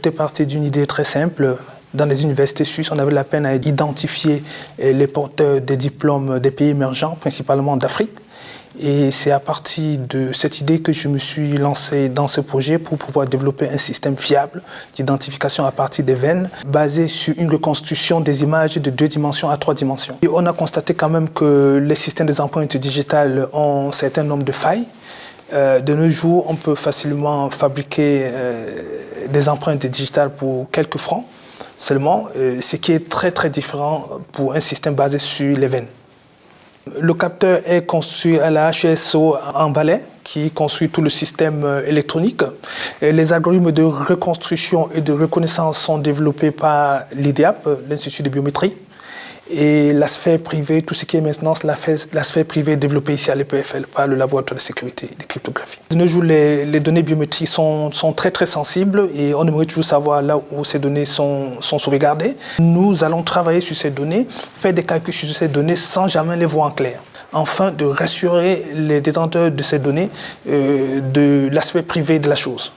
tout est parti d'une idée très simple. Dans les universités suisses, on avait la peine à identifier les porteurs des diplômes des pays émergents, principalement d'Afrique. Et c'est à partir de cette idée que je me suis lancé dans ce projet pour pouvoir développer un système fiable d'identification à partir des veines, basé sur une reconstruction des images de 2 dimensions à 3 dimensions. Et on a constaté quand même que les systèmes des empreintes digitales ont un certain nombre de failles. De nos jours, on peut facilement fabriquer des empreintes digitales pour quelques francs seulement, ce qui est très différent pour un système basé sur les veines. Le capteur est construit à la HSO en Valais, qui construit tout le système électronique. Et les algorithmes de reconstruction et de reconnaissance sont développés par l'IDEAP, l'Institut de biométrie. Et la sphère privée, tout ce qui est maintenance, la sphère privée est développée ici à l'EPFL par le laboratoire de sécurité et de cryptographie. De nos jours, les données biométriques sont très sensibles et on aimerait toujours savoir là où ces données sont sauvegardées. Nous allons travailler sur ces données, faire des calculs sur ces données sans jamais les voir en clair, afin de rassurer les détenteurs de ces données de l'aspect privé de la chose.